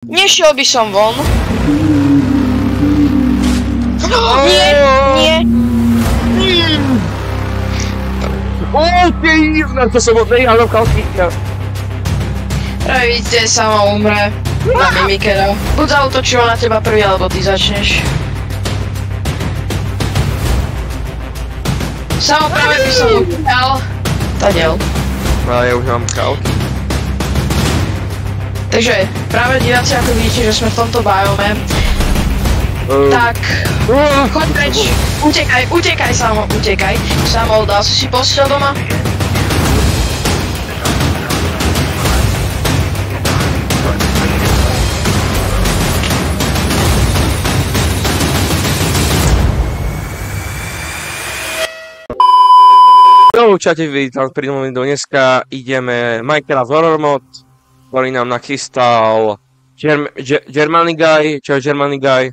Nešiel by som von. Nie, nie. Okej, to som odnejal kalky. Práve vidíte, sama umre na mimikera. Buď zautočilo na teba prvý, alebo ty začneš. Samo práve by som utekal. Tadiaľ. A ja už mám kalky. Takže práve diváci, ako vidíte, že sme v tomto biome. Tak, choď preč, utekaj Samo, utekaj. Samo, dal si posteľ doma? Čaute, vítam pri novom videu. Dneska ideme Minecraft Horror Mod, ktorý nám nachystal Germany Guy. Čau Germany Guy.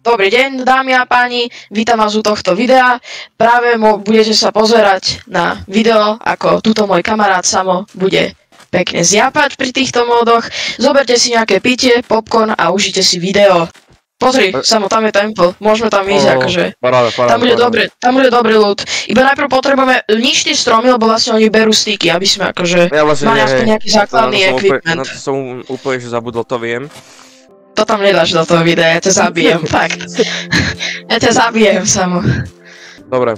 Dobrý deň, dámy a páni, vítam vás u tohto videa. Práve budete sa pozerať na video, ako tuto môj kamarát Samo bude pekne zjapať pri týchto módoch. Zoberte si nejaké pitie, popcorn a užite si video. Pozri, Samo, tam je temple, môžeme tam ísť, akože. Tam bude dobrý loot. Iba najprv potrebujeme nič tie stromy, lebo vlastne oni berú styky, aby sme akože mali aspoň nejaký základný equipment. Na to som úplne že zabudol, to viem. To tam nedáš do toho videa, ja ťa zabijem, fakt. Ja ťa zabijem, Samo. Dobre.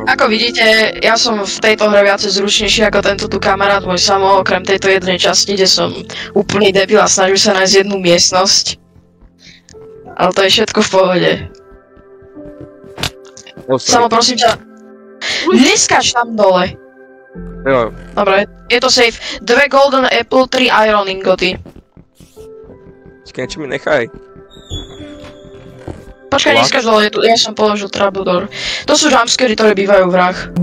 Ako vidíte, ja som v tejto hre viacej zručnejší ako tento tu kamarát môj Samo, okrem tejto jednej časti, kde som úplný debil a snažím sa nájsť jednu miestnosť. Ale to je všetko v pohode. Samo, prosím ťa, neskač tam dole. Jo. Dobre, je to safe. 2 golden apple, 3 iron ingoty. Niečo mi nechaj. Počkaj, neskač dole, ja som položil trapdoor. To sú jumpscary, ktoré bývajú v hrách.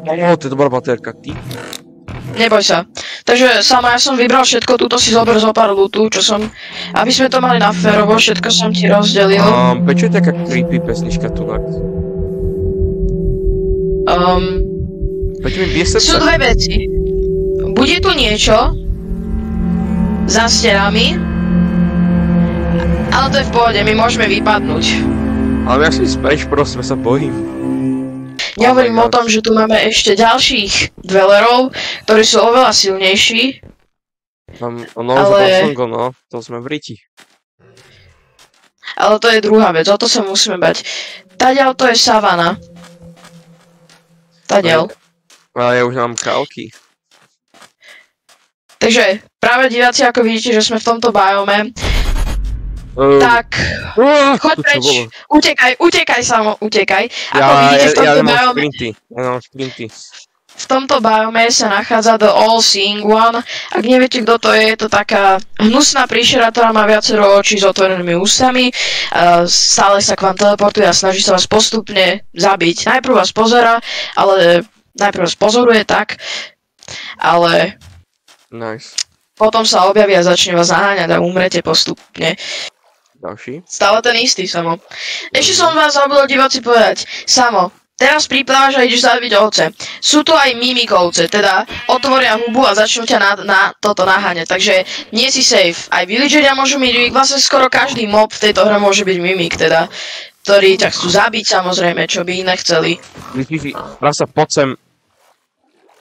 To je dobrá batérka, ty. Neboj sa. Takže sama ja som vybral všetko, túto si zober zo pár lootu, čo som... Aby sme to mali na férovo, všetko som ti rozdelil. Prečo je taká creepy pesnička tu? Prečo mi bije srdce? Sú dve veci. Bude tu niečo za stenami, ale to je v pohode, my môžeme vypadnúť. Ale ja si speš, prosím, sa bojím. Nehovorím o tom, že tu máme ešte ďalších dwelerov, ktorí sú oveľa silnejší. To sme v riti. Ale to je druhá vec, o to sa musíme bať. Tadiaľ to je savana. Tadiaľ. Ale ja už mám kalky. Takže práve diváci, ako vidíte, že sme v tomto biome, tak choď preč, utekaj Samo, utekaj. Ako vidíte v tomto biome, v tomto biome sa nachádza The All Seeing One. Ak neviete, kto to je to taká hnusná príšera, ktorá má viacero očí s otvorenými ústami. Stále sa k vám teleportuje a snaží sa vás postupne zabiť. Najprv vás pozerá, ale najprv vás pozoruje tak, ale potom sa objaví a začne vás naháňať a umrete postupne. Ďalší. Stále ten istý, Samo. Ešte som vás zabudol diváci povedať. Samo, teraz priplávaš a ideš zabiť ovce. Sú tu aj mimikovce, teda otvoria hubu a začnú ťa na toto naháňať. Takže nie si safe. Aj villageria môžu byť mimik, vlastne skoro každý mob v tejto hre môže byť mimik, teda. Ktorí ťa chcú zabiť, samozrejme, čo by iné chceli. Raz sa poď sem.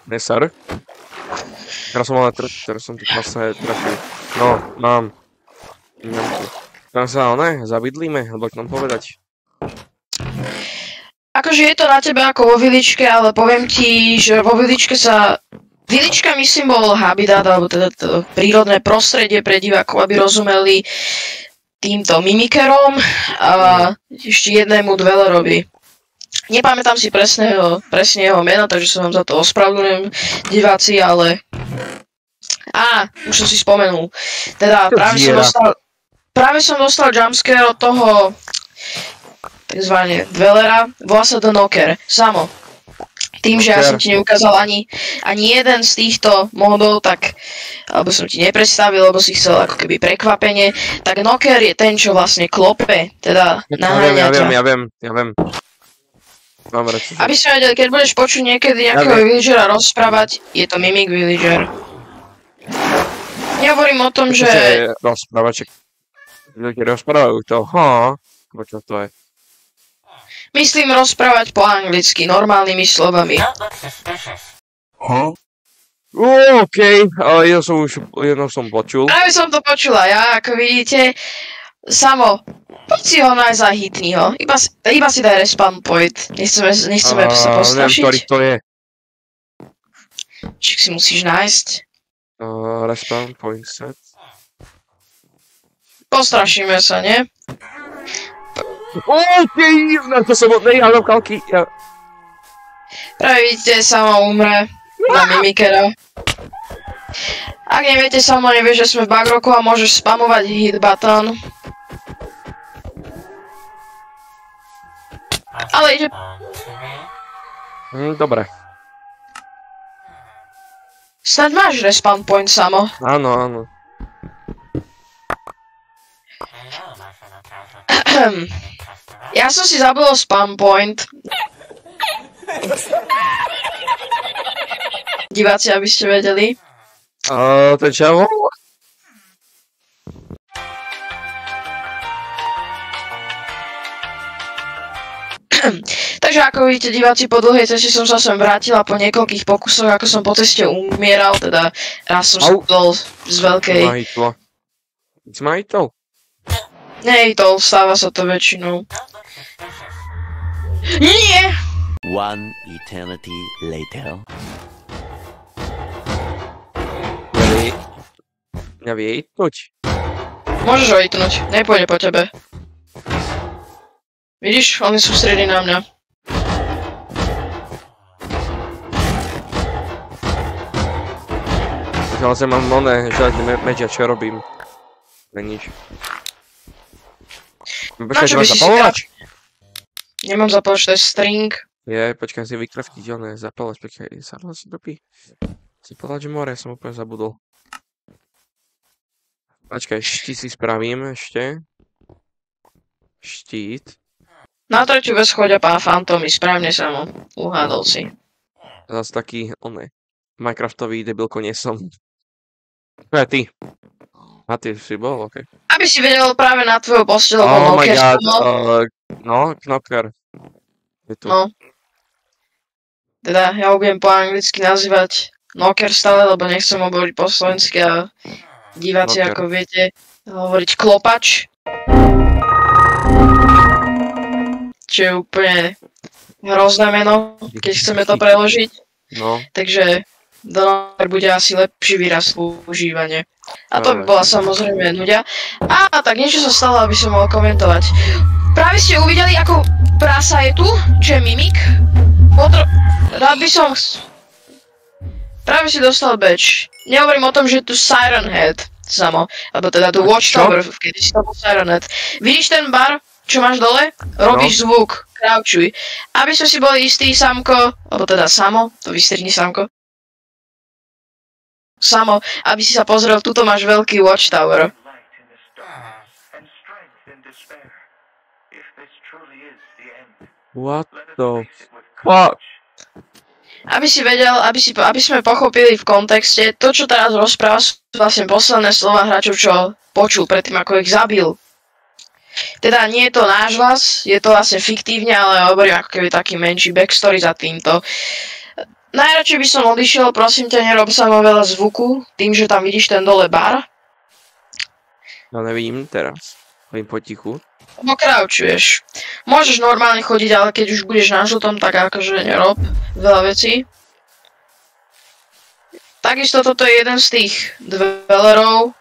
Nesar. Teraz som tu vlastne trafil. No, mám. Tam sa zabydlíme, alebo k nám povedať. Akože je to na tebe ako vo viličke, ale poviem ti, že vo viličke sa... Vilička myslím bol habitat, alebo teda to prírodné prostredie pre divákov, aby rozumeli týmto mimikerom a ešte jednému dwellerovi. Nepamätám si presne jeho meno, takže sa vám za to ospravedlňujem, diváci, ale... Už som si spomenul. Teda práve som dostal jumpscare od toho takzvané dwellera, volá sa The Knocker. Samo, tým, že ja som ti neukázal ani jeden z týchto modov, tak alebo som ti nepredstavil, lebo si chcel ako keby prekvapenie, tak Knocker je ten, čo vlastne klope, teda naháňa ťa. Ja viem. Aby si vedel, keď budeš počuť niekedy nejakého villagera rozprávať, je to mimik villager. Nehovorím o tom, že... Rozprávaček. Ľudia rozprávajú to, Bo čo to je? Myslím rozprávať po anglicky, normálnymi slovami. OK, ale jedno som počul. Práve som to počula ja, ako vidíte. Samo, poď si ho nájsť a hitni ho. Iba si daj respawn point. Nechceme sa postrašiť. Neviem, ktorý to je. Či si musíš nájsť. Respawn point set. Postrašíme sa, nie? OK, na to som odnejal kalky. Práve vidíte, Samo umre na mimikera. Ak neviete, Samo nevie, že sme v Bagroku a môžeš spamovať hit button. Ale ide... Dobre. Snaď máš respawn point, Samo. Áno. Ja som si zabudol spawn point. Diváci, aby ste vedeli. Ten čavo? Takže ako vidíte, diváci, po dlhej ceste som sa sem vrátila po niekoľkých pokusoch, ako som po ceste umieral, teda raz som spadol z veľkej... Zmajitol? Nejtol, stáva sa to väčšinou. Nie! One eternity later. Mňa vie hitnúť. Môžeš ho hitnúť, nepôjde po tebe. Vidíš, on je sústredí na mňa. Ale som mám železný meč a čo robím? To je nič. Počkaj, čo by si si zapalovač? Nemám zapalovač, to je string. Počkaj, si vykraftiť, zapalovač, počkaj, sa dobí. Zapalovač more, som úplne zabudol. Počkaj, štít si spravím ešte. Štít. Na tretiu vec chodia pán Fantomy, správne sa mu uhádol si. Zas taký, Minecraftový debilko nie som. To je ty. A ty si bol, okej. Aby si vedel, práve na tvojho posteľu bol Oh my Knocker. god, Knocker. Je tu. No. Teda, ja ho budem po anglicky nazývať Knocker stále, lebo nechcem hovoriť po slovensky a diváci, Knocker. ako viete, hovoriť klopač. Čo je úplne hrozné meno, keď chceme to preložiť. No. Takže Knocker bude asi lepší výraz používanie. A to by bola samozrejme nuďa. Tak niečo sa stalo, aby som mohol komentovať. Práve ste uvideli, ako prasa je tu, čo je mimik. Rád by som... Práve si dostal badge. Nehovorím o tom, že je tu Siren Head, Samo. Alebo teda tu Watchtower, keď si to bol Siren Head. Vidíš ten bar, čo máš dole? Robíš zvuk, crouchuj. Aby sme si boli istí, Samko, alebo teda Samo, to vystrihni, Samko. Samo, aby si sa pozrel, tuto máš veľký Watchtower. What the fuck? Aby si vedel, aby sme pochopili v kontexte, to čo teraz rozpráva sú vlastne posledné slova hráčov, čo počul predtým, ako ich zabil. Teda nie je to náš hlas, je to vlastne fiktívne, ale hovorím ako keby taký menší backstory za týmto. Najradšej by som odišiel, prosím ťa, nerob sa ma veľa zvuku, tým, že tam vidíš ten dole bar. No nevidím teraz. Chodím potichu. No crouchuješ. Môžeš normálne chodiť, ale keď už budeš na žltom, tak akože nerob veľa vecí. Takisto toto je jeden z tých dwelerov,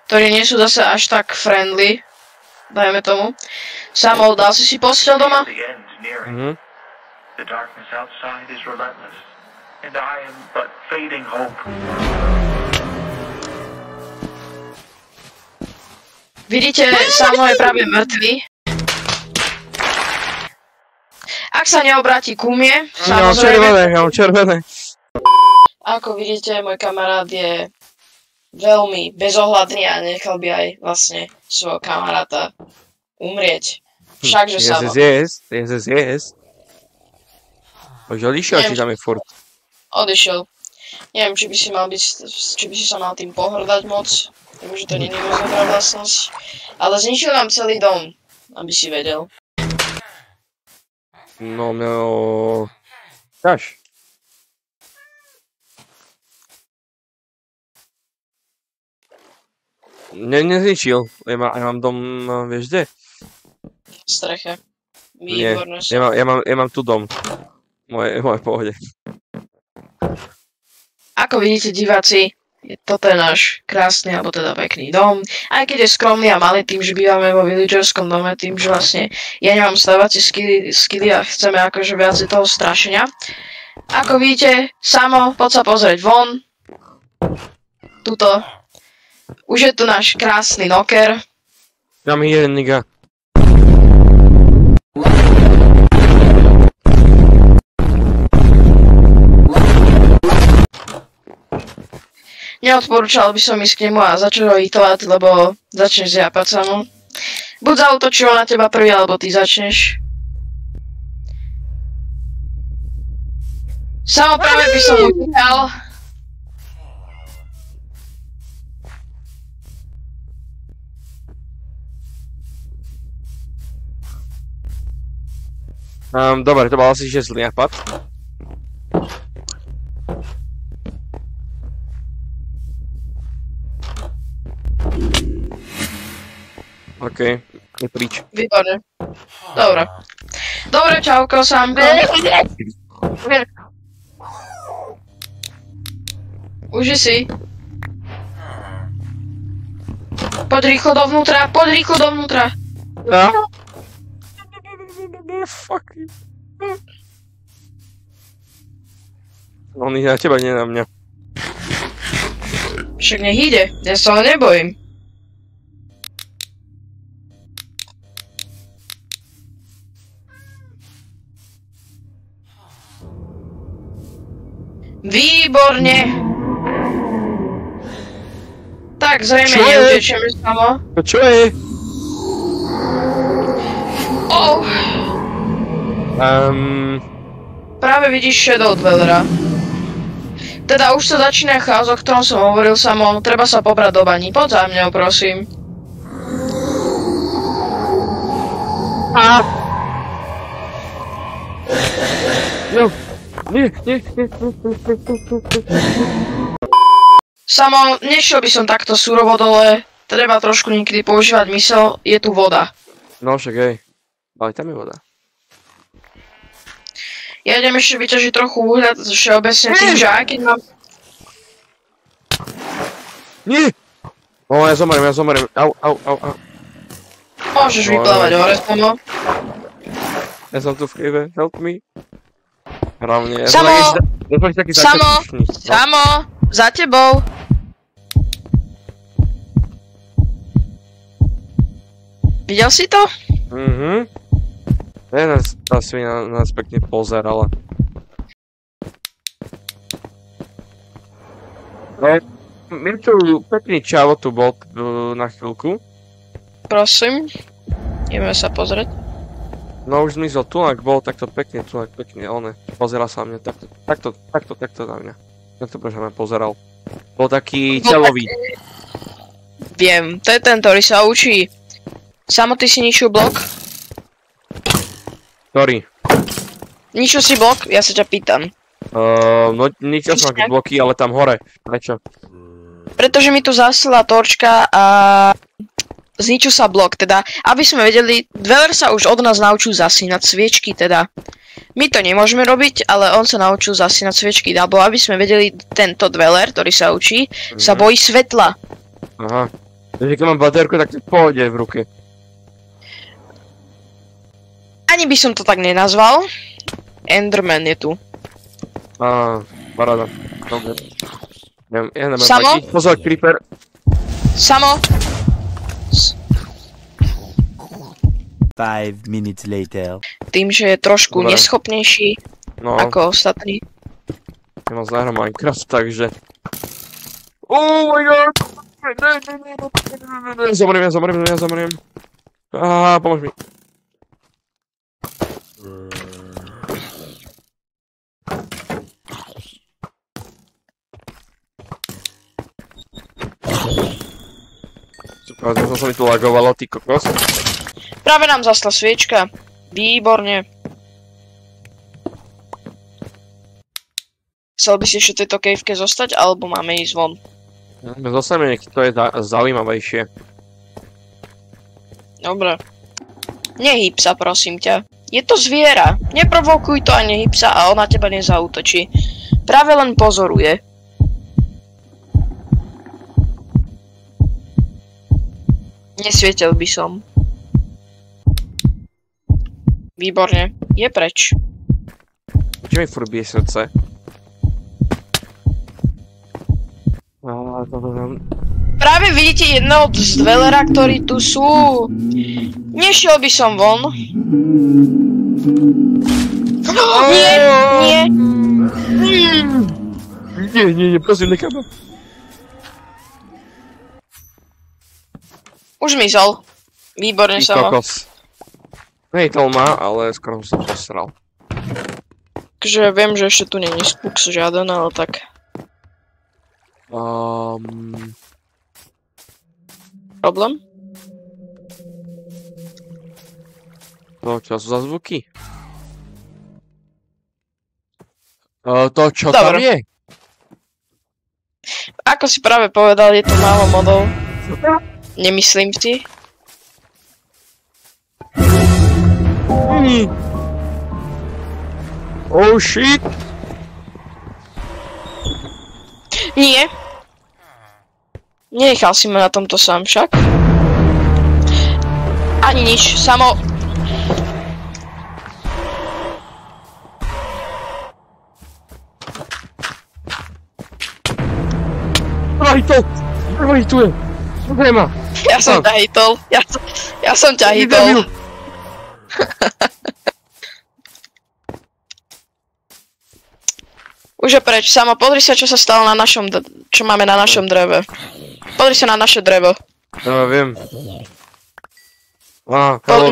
ktorí nie sú zase až tak friendly, dajme tomu. Samo, dal si posteľ doma? The darkness outside is relentless, and I am but fading hope. Vidíte, Samo je práve mŕtvy. Ak sa neobráti ku mne, samozrejme... Ja mám červené. Ako vidíte, môj kamarát je veľmi bezohľadný a nechal by aj vlastne svojho kamaráta umrieť. Všakže Samo. Yes. Už odišiel, či tam je furt? Odišiel. Neviem, či by si sa mal tým pohrdať moc. Tým, že to nie je moc dobrá vlastnosť. Ale zničil nám celý dom, aby si vedel. No, Kaž. Nezničil. Ja mám dom, vieš kde? V streche. Nie, Výborné. ja mám tu dom. Moje pohode. Ako vidíte, diváci, toto je náš krásny, alebo teda pekný dom. Aj keď je skromný a malý tým, že bývame vo villagerskom dome, tým, že vlastne ja nemám stavacie skilly a chceme akože viac toho strašenia. Ako vidíte, Samo, poď sa pozrieť von. Tuto. Už je tu náš krásny noker. Tam je jeden nigga. Neodporúčal by som ísť k nemu a začať ho hitovať, lebo začneš zjapať sa mu. Buď zaútočí on na teba prvý, alebo ty začneš. Samo práve by som utekal. Dobre, to bol asi že zlý nápad. OK, je príč. Výborne. Dobre. Dobre, čauko, Samko. Uži si. Poď rýchlo dovnútra, No. Fuck. On ide na teba, nie na mňa. Však nech ide, ja sa ho nebojím. Výborne. Tak, zrejme neutečieme samo. To čo je? Oh. Práve vidíš Shadow Dwellera. Teda už sa začína chaos, o ktorom som hovoril Samo. Treba sa pobrať do baní. Poď za mňou, prosím. Jo. Nie. Samo, nešiel by som takto surovo dole. Treba trošku niekedy používať mysel. Je tu voda. No však hej. Ale tam je voda. Ja idem ešte vyťažiť trochu uhľa, všeobecne tým, že aj keď mám... Nie! O, ja zomriem. Au. Môžeš vyplávať hore, Samo. Ja som tu v chybe, help me. Hlavne, ja Samo! som taký Samo! začiatočný. Samo! Za tebou! Videl si to? Tá svina nás pekne pozerala. No, Mirču, pekný čavo tu bol na chvíľku. Prosím. Ideme sa pozrieť. No už zmizol, tunak bol takto pekne, pozera sa na mňa, takto na mňa. Jak to prečo ma pozeral? Bol taký celový. Viem, to je ten, ktorý sa učí. Samo, ty si ničil blok? Ktorý? Ničil si blok? Ja sa ťa pýtam. No ničil som aké bloky, ale tam hore. Prečo? Pretože mi tu zasila torčka a... Zničil sa blok, teda, aby sme vedeli, Dweller sa už od nás naučil zasínať sviečky, teda. My to nemôžeme robiť, ale on sa naučil zasínať sviečky, alebo aby sme vedeli, tento Dweller, ktorý sa učí, sa bojí svetla. Aha. Takže keď mám baterku, tak to pohode v ruke. Ani by som to tak nenazval. Enderman je tu. Paráda. Dobre. Ja nemám Samo? taký. Pozor, creeper. Samo! 5 minutes later. Tým, že je trošku Dobre. neschopnejší No, ako ostatní. ja mám zahrám Minecraft, takže... Oh my god! Zomriem. Pomôž mi. Super, to sa mi tu lagovalo, ty kokos. Práve nám zasla sviečka. Výborne. Chcel by si ešte v tejto kejvke zostať, alebo máme ísť von? Zostaneme, nech to je zaujímavejšie. Dobre. Nehýb sa, prosím ťa. Je to zviera. Neprovokuj to a nehýb sa a ona teba nezautočí. Práve len pozoruje. Nesvietil by som. Výborne. Je preč. Čo mi furt bije srdce? Práve vidíte jedného z dvelera, ktorí tu sú. Nešiel by som von. Nie. Nie, prosím, nechám ma. Už mizol. Výborne sa ma. Hejtol ma, ale skoro som sa posral. Takže viem, že ešte tu není spooks žiaden, ale tak. Problém? To čo sú za zvuky? To čo Dobre. tam je? Ako si práve povedal, je tu málo modov. Nemyslím si. Oh shit! Nie. Nenechal si ma na tomto sám však. Ani nič, samo... Prvý tu je! Pozri ma! Ja som ťa hitol. Ja som ťa hitol. Už je preč, Samo, pozri sa, čo sa stalo na našom, čo máme na našom dreve. Pozri sa na naše drevo. No, viem.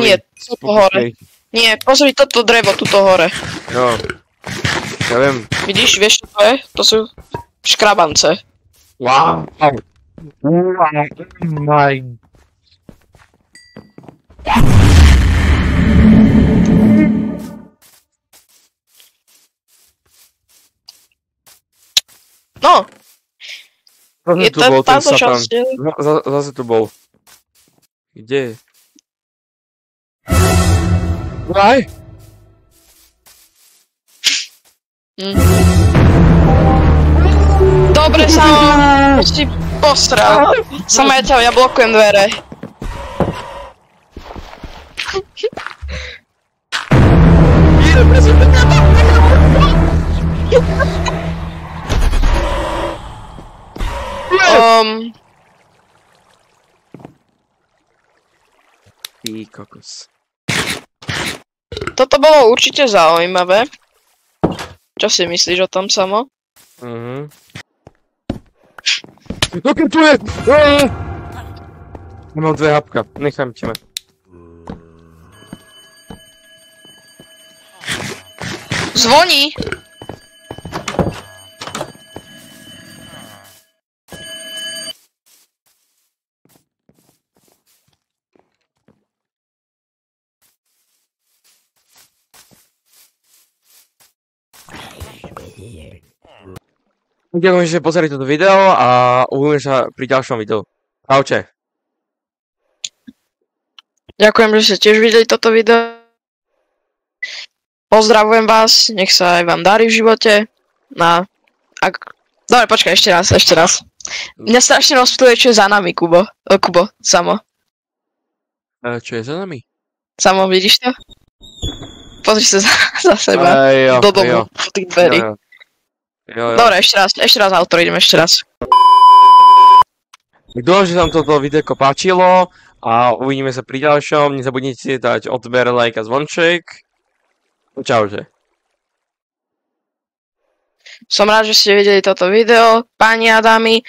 Nie, toto hore. Nie, pozri toto drevo, tuto hore. No. Ja viem. Vidíš, vieš čo to je? To sú škrabance. Wow. My. No. Je Tu to bol ten táto satan. časť. Zase tu bol. Kde? Aj? Dobre, Samo, si postral. Samo, ja blokujem dvere. Ty kokos. Toto bolo určite zaujímavé. Čo si myslíš o tom, Samo? Ok, tu je! Mám 2 hapka, nechám ťa. Zvoní! Ďakujem, že pozreli toto video a uvidíme sa pri ďalšom videu. Čaute. Ďakujem, že ste tiež videli toto video. Pozdravujem vás, nech sa aj vám darí v živote. Dobre, počkaj, ešte raz. Mňa strašne rozptýluje, čo je za nami, Kubo, Samo. Čo je za nami? Samo, vidíš to? Pozri sa za seba, do domu, do tých dverí. Jo. Dobre, ešte raz, autor, idem ešte raz. Dúfam, že sa vám toto videjko páčilo a uvidíme sa pri ďalšom. Nezabudnite dať odber, like a zvonček. Čaute. Som rád, že ste videli toto video, páni a dámy.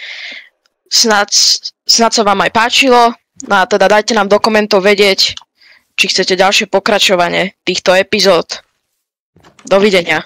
Snad sa vám aj páčilo. No a teda dajte nám do komentov vedieť, či chcete ďalšie pokračovanie týchto epizód. Dovidenia.